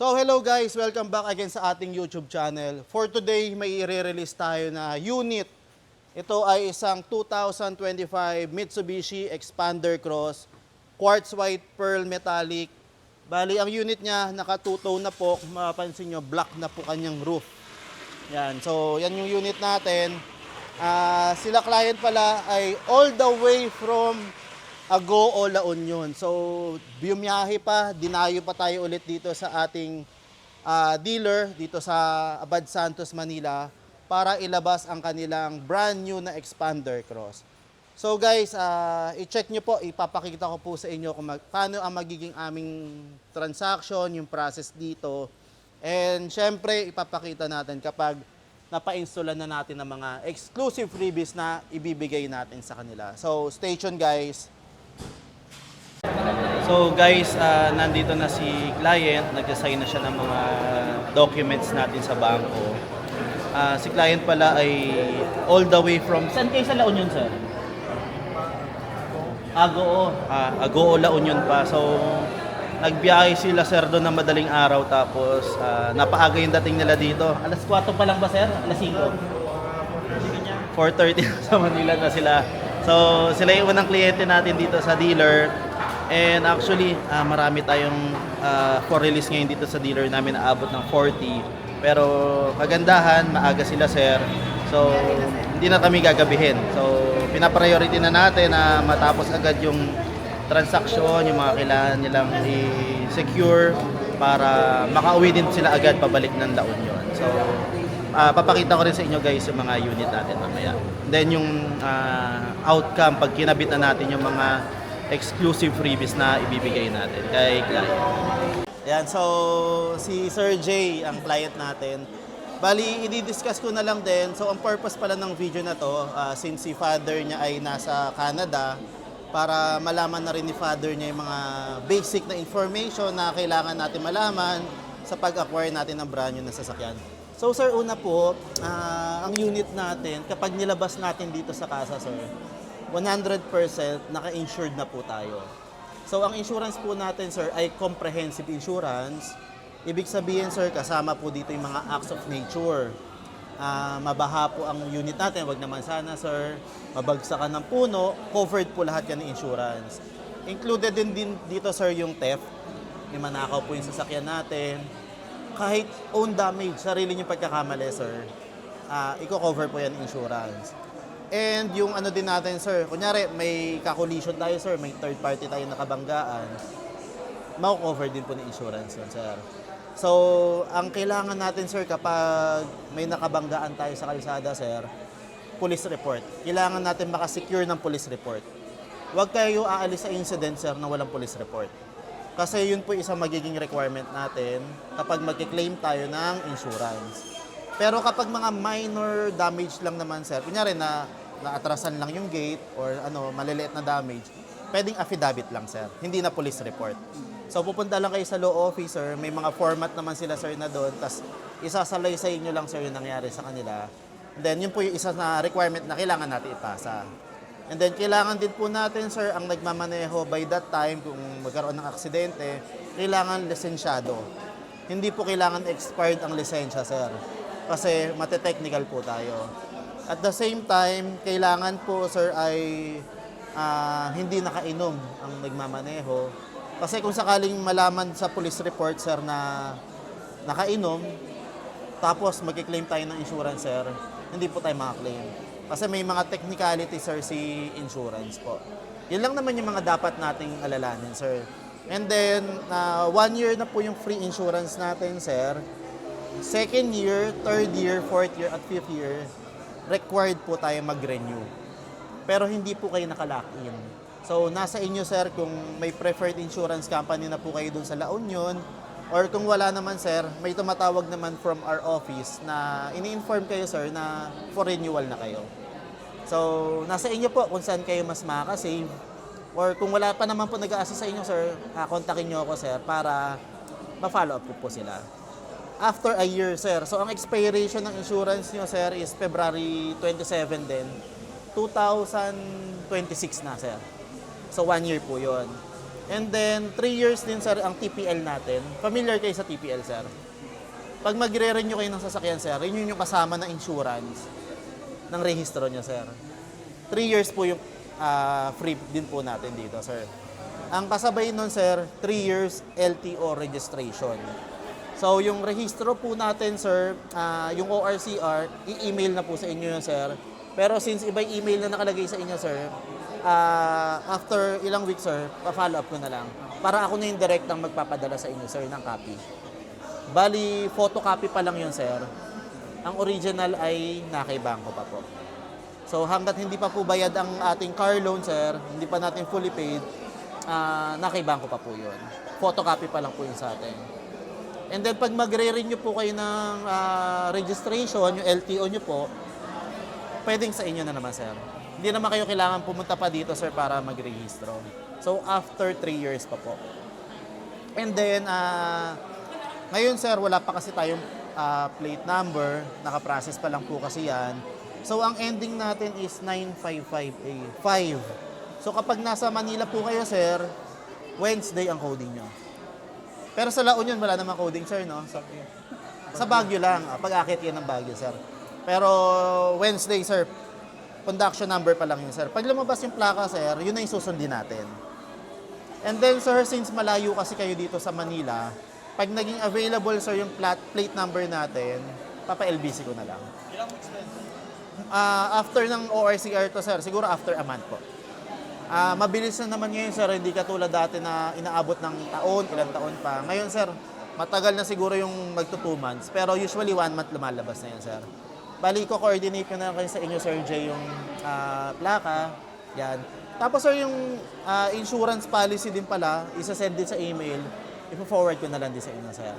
So hello guys, welcome back again sa ating YouTube channel. For today, may i-release tayo na unit. Ito ay isang 2025 Mitsubishi Expander Cross, quartz white pearl metallic. Bali, ang unit niya nakatuto na po, mapapansin nyo, black na po kanyang roof. Yan, so yan yung unit natin. Sila client pala ay all the way from Agoo, La Union. So, biyumiyahe pa, dinayo pa tayo ulit dito sa ating dealer dito sa Abad Santos, Manila para ilabas ang kanilang brand new na Expander Cross. So guys, i-check nyo po, ipapakita ko po sa inyo kung paano ang magiging aming transaction, yung process dito. And syempre, ipapakita natin kapag napa-installan na natin ng mga exclusive freebies na ibibigay natin sa kanila. So, stay tuned guys. So guys, nandito na si client, nag-assign na siya ng mga documents natin sa bangko. Si client pala ay all the way from... Saan kayo sa La Union, sir? Agoo. Agoo, La Union pa. So, nagbiyahe sila, sir, doon na madaling araw. Tapos, napaaga yung dating nila dito. Alas 4 pa lang ba, sir? Alas 5? 4:30 sa Manila na sila. So, sila yung unang kliyente natin dito sa dealer. And actually, marami tayong for release ngayon dito sa dealer namin, aabot ng 40. Pero kagandahan, maaga sila, sir. So, hindi na kami gagabihin. So, pinapriority na natin na matapos agad yung transaction, yung mga kailangan nilang i-secure para makauwi din sila agad pabalik ng La Union. So, papakita ko rin sa inyo guys yung mga unit natin mamaya. Then yung outcome pag kinabit na natin yung mga exclusive freebies na ibibigay natin kay client. Ayan, so si Sir Jay ang client natin. Bali, i-discuss ko na lang din. So ang purpose pala ng video na to, since si father niya ay nasa Canada, para malaman na rin ni father niya yung mga basic na information na kailangan natin malaman sa pag-acquire natin ng brand new na sasakyan. So sir, una po, ang unit natin, kapag nilabas natin dito sa kasa, sir, 100% naka-insured na po tayo. So ang insurance po natin, sir, ay comprehensive insurance. Ibig sabihin, sir, kasama po dito yung mga acts of nature. Mabaha po ang unit natin, wag naman sana, sir. Mabagsakan ng puno, covered po lahat yan ng insurance. Included din dito, sir, yung theft. Yung manakaw po yung sasakyan natin. Kahit own damage, sarili yung pagkakamali, sir, i-cover po yan insurance. And yung ano din natin, sir, kunyari may ka-collision tayo, sir, may third party tayo nakabanggaan, ma-cover din po ng insurance yun, sir. So, ang kailangan natin, sir, kapag may nakabanggaan tayo sa kalsada, sir, police report. Kailangan natin makasecure ng police report. Huwag kayo aalis sa incident, sir, na walang police report. Kasi yun po isang magiging requirement natin kapag mag-claim tayo ng insurance. Pero kapag mga minor damage lang naman, sir, kunyari na naatrasan lang yung gate or maliliit na damage, pwedeng affidavit lang, sir. Hindi na police report. So pupunta lang kayo sa law officer, may mga format naman sila, sir, na doon, tapos isasalay sa inyo lang, sir, yung nangyari sa kanila. And then yun po yung isa na requirement na kailangan natin ipasa. And then kailangan din po natin, sir, ang nagmamaneho by that time, kung magkaroon ng aksidente, kailangan lisensyado. Hindi po kailangan expired ang lisensya, sir. Kasi mate-technical po tayo. At the same time, kailangan po, sir, ay hindi nakainom ang nagmamaneho. Kasi kung sakaling malaman sa police report, sir, na nakainom, tapos mag-claim tayo ng insurance, sir, hindi po tayo makaklaim. Kasi may mga technicality, sir, si insurance po. Yun lang naman yung mga dapat nating alalanin, sir. And then, 1 year na po yung free insurance natin, sir. Second year, third year, fourth year, at fifth year, required po tayo mag-renew. Pero hindi po kayo nakalock-in. So, nasa inyo, sir, kung may preferred insurance company na po kayo dun sa La Union, or kung wala naman, sir, may tumatawag naman from our office na ini-inform kayo, sir, na for renewal na kayo. So, nasa inyo po kung saan kayo mas makaka-save. Or kung wala pa naman po nag-a-assist sa inyo, sir, kontakin nyo ako, sir, para ma-follow up po sila. After a year, sir. So, ang expiration ng insurance nyo, sir, is February 27 din. 2026 na, sir. So, 1 year po yun. And then, 3 years din, sir, ang TPL natin. Familiar kayo sa TPL, sir? Pag magre-renew kayo ng sasakyan, sir, yun yung kasama ng insurance ng rehistro nyo, sir. 3 years po yung free din po natin dito, sir. Ang kasabay nun, sir, 3 years LTO registration. So, yung rehistro po natin, sir, yung ORCR, i-email na po sa inyo yun, sir. Pero since iba yung email na nakalagay sa inyo, sir, after ilang weeks, sir, pa-follow up ko na lang. Para ako na yung direct ang magpapadala sa inyo, sir, ng copy. Bali, photocopy pa lang yun, sir. Ang original ay nakay bangko pa po. So, hanggat hindi pa po bayad ang ating car loan, sir, hindi pa natin fully paid, nakay bangko pa po yun. Photocopy pa lang po yun sa atin. And then, pag magre-renew po kayo ng registration, yung LTO nyo po, pwedeng sa inyo na naman, sir. Hindi naman kayo kailangan pumunta pa dito, sir, para mag-rehistro. So, after 3 years pa po. And then, ngayon, sir, wala pa kasi tayong plate number. Nakaprocess pa lang po kasi yan. So, ang ending natin is 955A. 5. So, kapag nasa Manila po kayo, sir, Wednesday ang coding nyo. Pero sa La Union, wala namang coding, sir, no? Sa Baguio lang. Pag-akit yan ng Baguio, sir. Pero Wednesday, sir, conduction number pa lang yun, sir. Pag lumabas yung plaka, sir, yun na yung susundin natin. And then, sir, since malayo kasi kayo dito sa Manila, pag naging available, sir, yung plate number natin, papa-LBC ko na lang. Ilang weeks din? After ng ORCR to, sir, siguro after a month po. Mabilis na naman ngayon, sir, hindi katulad dati na inaabot ng taon, ilang taon pa. Ngayon, sir, matagal na siguro yung magto 2 months, pero usually 1 month lumalabas na yun, sir. Bali ko, coordinate ko na kayo sa inyo, Sir Jay, yung plaka. Yan. Tapos, sir, yung insurance policy din pala, isa-send din sa email, ipo-forward ko na lang din sa inyo, sir.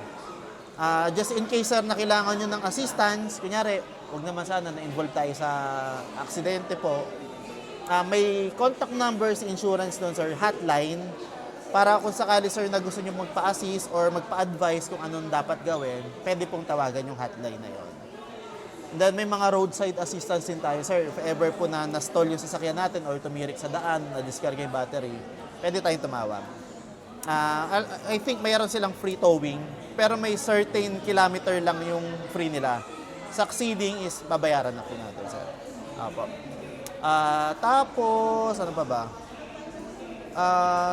Just in case, sir, na kailangan nyo ng assistance, kunyari, huwag naman sana na-involve tayo sa aksidente po. May contact number si insurance doon, sir, hotline, para kung sakali, sir, na gusto nyo magpa-assist or magpa-advise kung anong dapat gawin, pwede pong tawagan yung hotline na yon. Then may mga roadside assistance din tayo, sir. If ever po na na-stall yung sasakyan natin or tumirik sa daan, na-discard yung battery, pwede tayong tumawag. I think mayroon silang free towing, pero may certain kilometer lang yung free nila. Succeeding is babayaran na po natin, sir. Apo. Tapos, ano pa ba?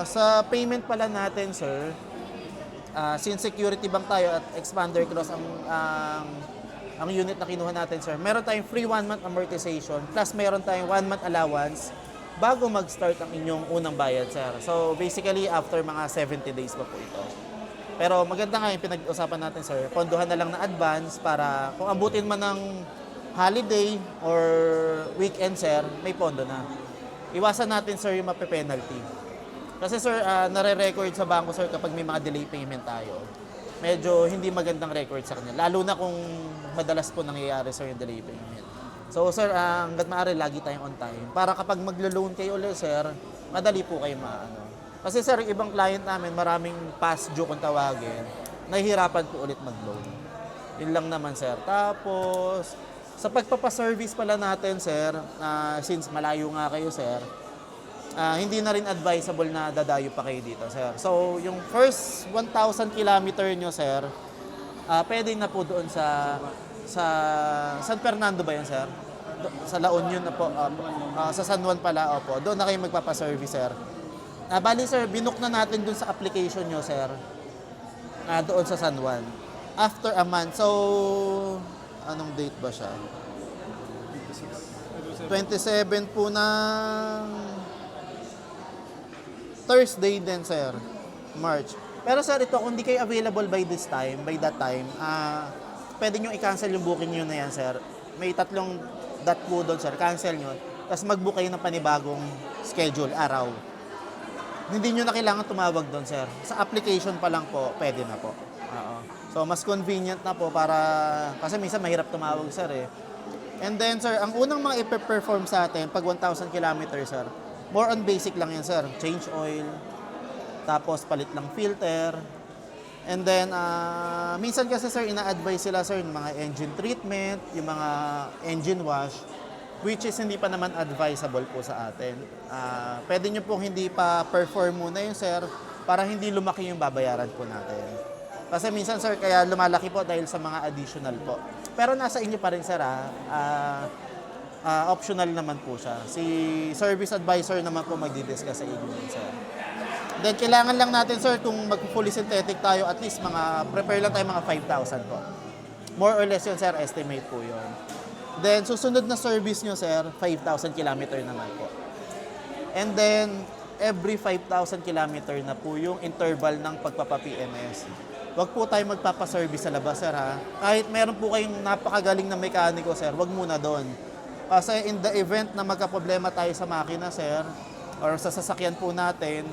Sa payment pala natin, sir, since Security Bank tayo at Expander Cross ang unit na kinuha natin, sir, meron tayong free 1 month amortization plus meron tayong 1 month allowance bago mag-start ang inyong unang bayad, sir. So, basically, after mga 70 days pa po ito. Pero maganda nga yung pinag-usapan natin, sir. Pondohan na lang na advance para kung abutin man ng holiday or weekend, sir, may pondo na. Iwasan natin, sir, yung mape-penalty. Kasi, sir, nare-record sa bangko, sir, kapag may mga delay payment tayo. Medyo hindi magandang record sa kanya. Lalo na kung madalas po nangyayari, sir, yung delay payment. So, sir, hanggat maaari, lagi tayong on time. Para kapag maglo-loan kayo ulit, sir, madali po kayo maano. Kasi, sir, ibang client namin, maraming past due kung tawagin, nahihirapan po ulit mag-loan. Yun lang naman, sir. Tapos, sa pagpapaservice pala natin, sir, since malayo nga kayo, sir, hindi na rin advisable na dadayo pa kayo dito, sir. So, yung first 1,000 kilometer nyo, sir, pwede na po doon sa San Fernando ba yun, sir? Sa La Union na po. Sa San Juan pala, opo. Doon na kayo magpapaservice, sir. Bali, sir, binook na natin doon sa application nyo, sir. Doon sa San Juan. After a month. So, anong date ba siya? 27 po ng Thursday din, sir. March. Pero, sir, ito, kung di kayo available by that time, pwede nyo i-cancel yung booking nyo na yan, sir. May 3 dot po doon, sir. Cancel nyo. Tapos mag-book kayo ng panibagong schedule, araw. Hindi nyo na kailangan tumawag doon, sir. Sa application pa lang po, pwede na po. So, mas convenient na po para... Kasi minsan mahirap tumawag, sir, eh. And then, sir, ang unang mga ipe-perform sa atin, pag 1,000 kilometers, sir, more on basic lang yan, sir. Change oil, tapos palit lang filter. And then, minsan kasi, sir, ina-advise sila, sir, yung mga engine treatment, yung mga engine wash. which is hindi pa naman advisable po sa atin. Pwede nyo pong hindi pa perform muna yun, sir, para hindi lumaki yung babayaran po natin. Kasi minsan, sir, kaya lumalaki po dahil sa mga additional po. Pero nasa inyo pa rin, sir, optional naman po siya. Si service advisor naman po magdi-discuss sa inyo yun, sir. Then, kailangan lang natin, sir, kung mag-fully synthetic tayo, at least prepare lang tayo mga 5,000 po. More or less yun, sir, estimate po yun. Then, susunod na service nyo, sir, 5,000 kilometer naman po. And then, every 5,000 kilometer na po yung interval ng pagpapa-PMS. Huwag po tayo magpapaservice sa labas, sir, ha? Kahit meron po kayong napakagaling na mekaniko, sir, huwag muna doon. Kasi in the event na magka-problema tayo sa makina, sir, or sa sasakyan po natin,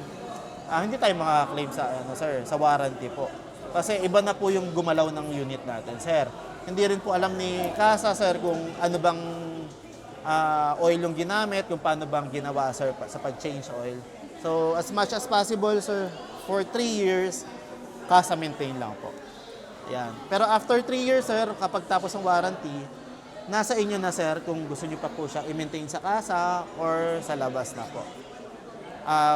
hindi tayo makaklaim sa, sir, sa warranty po. Kasi iba na po yung gumalaw ng unit natin, sir. Hindi rin po alam ni Kasa, sir, kung ano bang oil yung ginamit, kung paano bang ginawa, sir, sa pag-change oil. So, as much as possible, sir, for 3 years, Kasa maintain lang po. Yan. Pero after 3 years, sir, kapag tapos ang warranty, nasa inyo na, sir, kung gusto nyo pa po siya i-maintain sa Kasa or sa labas na po.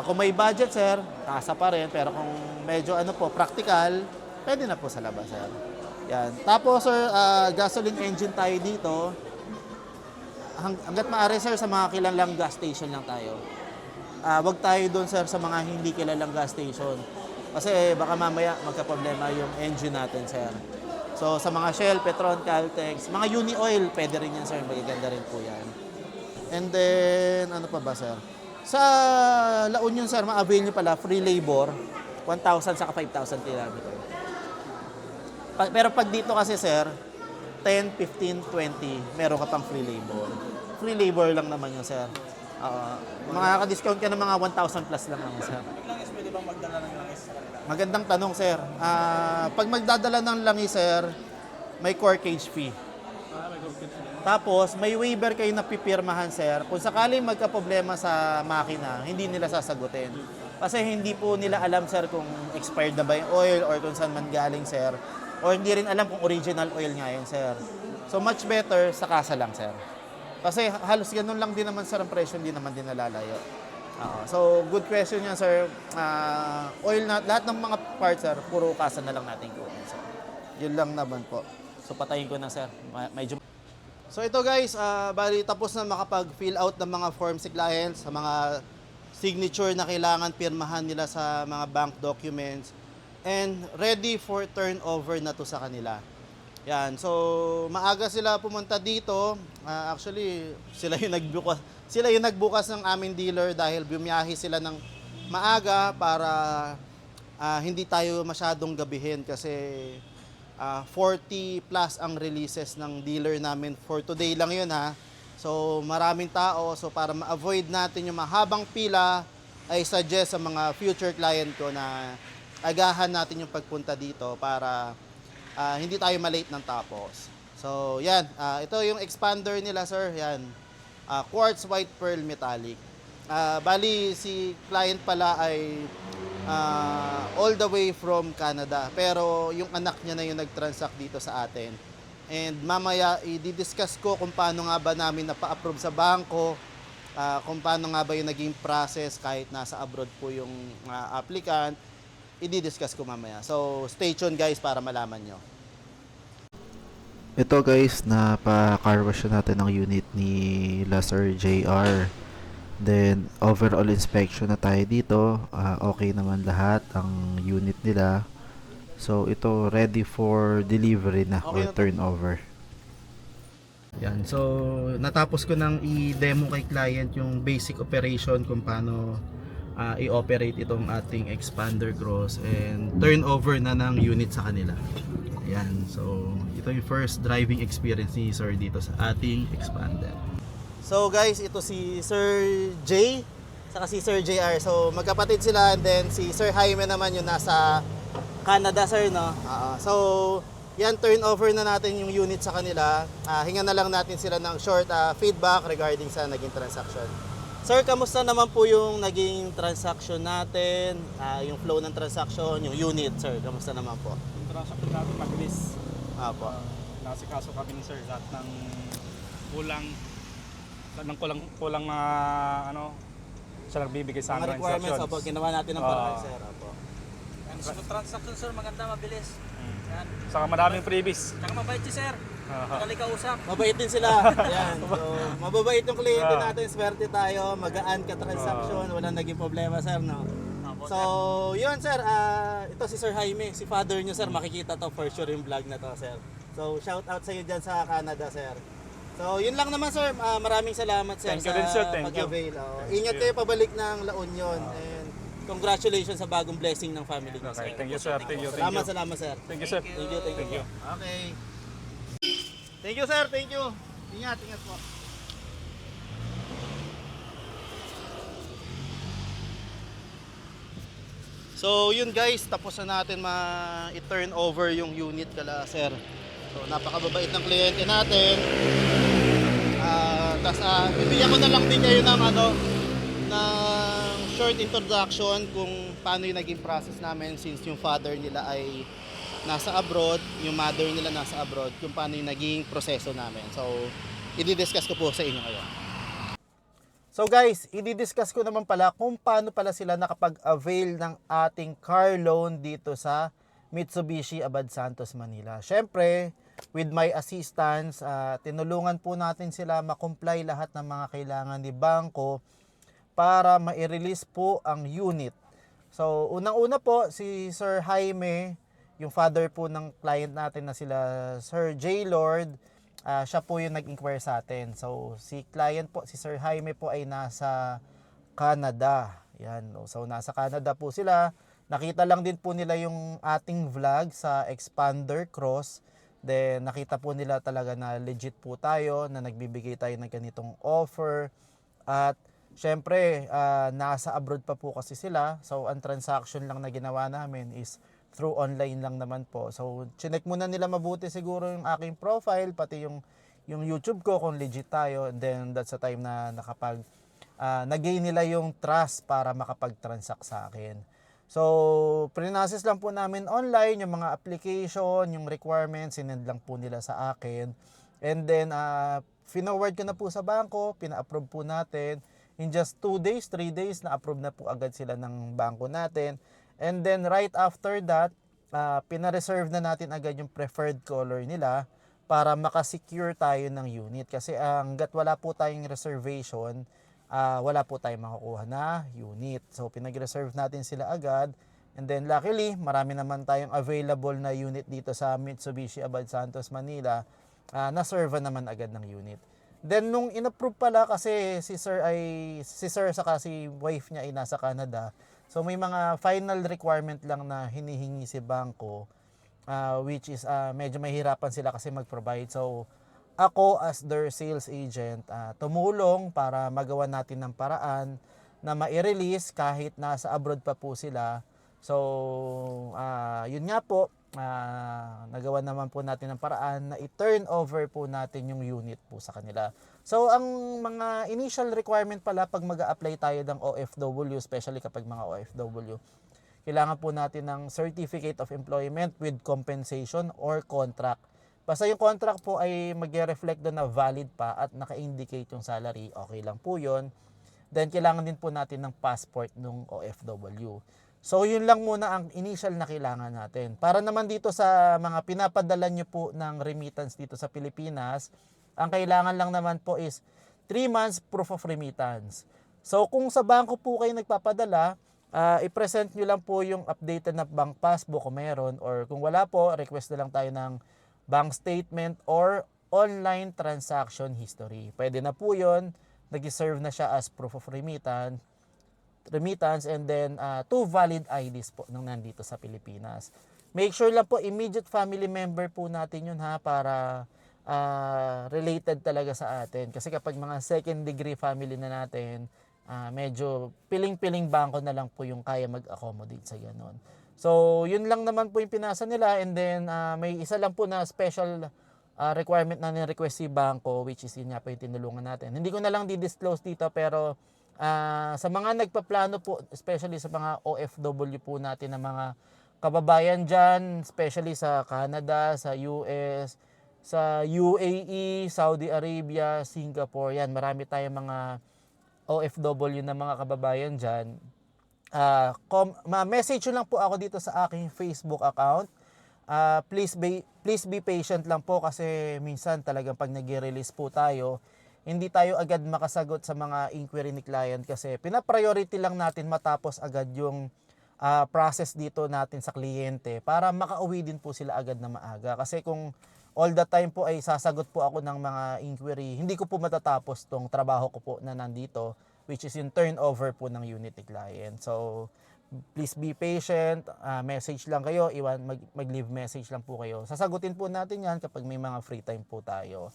Kung may budget, sir, Kasa pa rin. Pero kung medyo practical, pwede na po sa labas, sir. Yan. Tapos, sir, gasoline engine tayo dito. Hanggat maaari, sir, sa mga kilalang gas station lang tayo. Wag tayo doon, sir, sa mga hindi kilalang gas station. Kasi baka mamaya magka-problema yung engine natin, sir. So, sa mga Shell, Petron, Caltex, mga Uni Oil, pwede rin yan, sir. Magaganda rin po yan. And then, ano pa ba, sir? Sa La Union, sir, ma-avail nyo pala, free labor, 1,000 saka 5,000 kilometer. Pero pag dito kasi, sir, 10, 15, 20, meron ka pang free labor. Free labor lang naman yun, sir. Makaka-discount ka ng mga 1,000 plus lang naman, sir. Langis, pwede bang magdala ng langis sa kanila? Magandang tanong, sir. Pag magdadala ng langis, sir, may core cage fee. May gupit. Tapos, may waiver kayo na pipirmahan, sir. Kung sakaling magka-problema sa makina, hindi nila sasagutin. Kasi hindi po nila alam, sir, kung expired na ba yung oil or kung saan man galing, sir. Or hindi rin alam kung original oil nga yun, sir. So, much better sa Kasa lang, sir. Kasi halos ganun lang din naman, sir, ang presyo, hindi naman din nalalayo. So, good question yan, sir. Oil na, lahat ng mga parts, sir, puro Kasa na lang natin kunin, sir. Yun lang naman po. So, patayin ko na, sir. Medyo... So, ito guys, bali tapos na makapag-fill out ng mga forms si clients, sa mga signature na kailangan pirmahan nila sa mga bank documents, and ready for turnover na to sa kanila. Yan. So, maaga sila pumunta dito. Actually, sila yung nagbukas ng aming dealer dahil bumiyahe sila ng maaga para hindi tayo masyadong gabihin kasi 40 plus ang releases ng dealer namin for today lang yun, ha. So, maraming tao. So, para ma-avoid natin yung mahabang pila, I suggest sa mga future client ko na agahan natin yung pagpunta dito para hindi tayo malate ng tapos. So, yan. Ito yung expander nila, sir. Yan. Quartz white pearl metallic. Bali, si client pala ay all the way from Canada. Pero yung anak niya na yung nag-transact dito sa atin. And mamaya, i-discuss ko kung paano nga ba namin napa-approve sa bangko, kung paano nga ba yung naging process kahit nasa abroad po yung applicant. I-discuss ko mamaya. So, stay tuned guys para malaman nyo. Ito guys, napa-car wash natin ang unit ni Sir JR. Then, overall inspection na tayo dito. Okay naman lahat ang unit nila. So, ito ready for delivery na or turnover. Yan. So, natapos ko nang i-demo kay client yung basic operation kung paano i-operate itong ating expander cross and turnover na ng unit sa kanila. Yan. So, ito yung first driving experience ni Sir dito sa ating expander. So, guys, ito si Sir J saka si Sir JR. So, magkapatid sila and then si Sir Jaime naman yung nasa Canada, sir, no? So, yan, turnover na natin yung unit sa kanila. Hingan na lang natin sila ng short feedback regarding sa naging transaction. Sir, kamusta naman po yung naging transaction natin? Yung flow ng transaction, yung unit, sir, kamusta naman po? Yung transaction natin mabilis. Apo. Nasikaso kami ni sir lahat ng kulang Nang kulang na ano, siya nagbibigay sa Mga amin ng requirements, instructions. opo, ginawa natin ng paraan, sir. Opo. Ang transaction sir, maganda, mabilis. Yan. Saka maraming freebies. Tsaka mabait si sir. Madali kausap. Mabait din sila. Yan. So, mababait yung kliyente natin. Swerte tayo. Magaan ka transaction. Walang naging problema, sir, no? So, yun, sir. Ito si Sir Jaime. Si father nyo, sir. Makikita to for sure yung vlog na to, sir. So, shout out sa iyo dyan sa Canada, sir. So, yun lang naman, sir. Maraming salamat, sir, Thank you din, sir. sa Thank you. pag-avail. Thank Ingat you. kayo pabalik ng La Union. And congratulations sa bagong blessing ng family niyo, Okay, sir. thank you sir. Thank you. Salamat, salamat, sir. Thank you sir. Thank you. Thank you. Okay. Thank you, sir. Thank you. Ingat, ingat po. So, yun guys, tapos na natin i-turn over yung unit kala, sir. So, napakababait ng kliyente natin. Tapos, bibigyan ko na lang din kayo ng ng short introduction kung paano yung naging process namin since yung father nila ay nasa abroad, yung mother nila nasa abroad, kung paano yung naging proseso namin. So, i-discuss ko po sa inyo ngayon. So guys, i-discuss ko naman pala kung paano pala sila nakapag-avail ng ating car loan dito sa Mitsubishi Abad Santos, Manila. Syempre, with my assistance, tinulungan po natin sila ma-comply lahat ng mga kailangan ni bangko para ma-release po ang unit. So, unang-una po, si Sir Jaime, yung father po ng client natin na sila Sir J. Lord, siya po yung nag-inquire sa atin. So, si client po, si Sir Jaime po ay nasa Canada. Yan. So, nasa Canada po sila. Nakita lang din po nila yung ating vlog sa Expander Cross. Then, nakita po nila talaga na legit po tayo, na nagbibigay tayo ng ganitong offer. At, syempre, nasa abroad pa po kasi sila. So, ang transaction lang na ginawa namin is through online lang naman po. So, chinek muna nila mabuti siguro yung aking profile, pati yung YouTube ko kung legit tayo. And then, that's the time na nag-gain nila yung trust para makapag-transact sa akin. So, pre-process lang po namin online, yung mga application, yung requirements, sinend lang po nila sa akin. And then, finoward ko na po sa bangko, pina-approve po natin. In just 2 days, 3 days, na-approve na po agad sila ng bangko natin. And then right after that, pina-reserve na natin agad yung preferred color nila para makasecure tayo ng unit. Kasi hanggat wala po tayong reservation, wala po tayong makukuha na unit. So pinag-reserve natin sila agad. And then luckily, marami naman tayong available na unit dito sa Mitsubishi Abad Santos, Manila. Na-serve naman agad ng unit. Then nung in-approve pala kasi si sir saka si wife niya ay nasa Canada. So may mga final requirement lang na hinihingi si bangko, which is medyo mahirapan sila kasi mag-provide. So ako as their sales agent, tumulong para magawa natin ng paraan na ma-release kahit nasa abroad pa po sila. So yun nga po, nagawa naman po natin ng paraan na i-turn over po natin yung unit po sa kanila. So, ang mga initial requirement pala pag mag-a-apply tayo ng OFW, especially kapag mga OFW, kailangan po natin ng Certificate of Employment with Compensation or contract. Basta yung contract po ay mag-reflect doon na valid pa at naka-indicate yung salary, okay lang po yun. Then, kailangan din po natin ng passport ng OFW. So, yun lang muna ang initial na kailangan natin. Para naman dito sa mga pinapadala nyo po ng remittance dito sa Pilipinas, ang kailangan lang naman po is 3 months proof of remittance. So, kung sa bangko po kayo nagpapadala, i-present nyo lang po yung updated na bank passbook kung meron, or kung wala po, request na lang tayo ng bank statement or online transaction history. Pwede na po yun. Nag-serve na siya as proof of remittance, and then 2 valid IDs po nung nandito sa Pilipinas. Make sure lang po immediate family member po natin yun para related talaga sa atin. Kasi kapag mga second degree family na natin, medyo piling-piling bangko na lang po yung kaya mag-accommodate sa ganon. So, yun lang naman po yung pinasa nila, and then may isa lang po na special requirement na ni-request si bangko, which is yun nga po yung tinulungan natin. Hindi ko na lang di-disclose dito, pero sa mga nagpaplano po, especially sa mga OFW po natin na mga kababayan dyan, especially sa Canada, sa US, sa UAE, Saudi Arabia, Singapore. Yan, marami tayong mga OFW na mga kababayan dyan. Message nyo lang po ako dito sa aking Facebook account. Please be patient lang po kasi minsan talagang pag nag-release po tayo, hindi tayo agad makasagot sa mga inquiry ni client kasi pina-priority lang natin matapos agad yung process dito natin sa kliyente para makauwi din po sila agad na maaga. Kasi kung all the time po ay sasagot po ako ng mga inquiry, hindi ko po matatapos tong trabaho ko po na nandito, which is yung turnover po ng unit ni client. So, please be patient, message lang kayo, mag-leave message lang po kayo. Sasagutin po natin yan kapag may mga free time po tayo.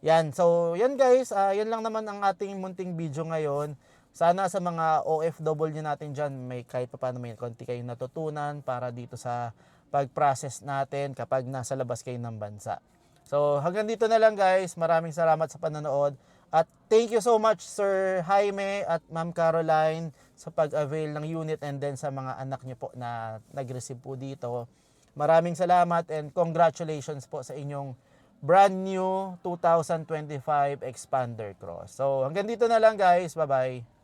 Yan, so yan guys, yan lang naman ang ating munting video ngayon. Sana sa mga OFW natin dyan, may kahit pa paano may konti kayong natutunan para dito sa pag-process natin kapag nasa labas kayo ng bansa. So hanggang dito na lang guys, maraming salamat sa panonood. At thank you so much Sir Jaime at Ma'am Caroline sa pag-avail ng unit and then sa mga anak niyo po na nag-receive po dito. Maraming salamat and congratulations po sa inyong brand new 2025 Expander Cross. So hanggang dito na lang guys. Bye-bye.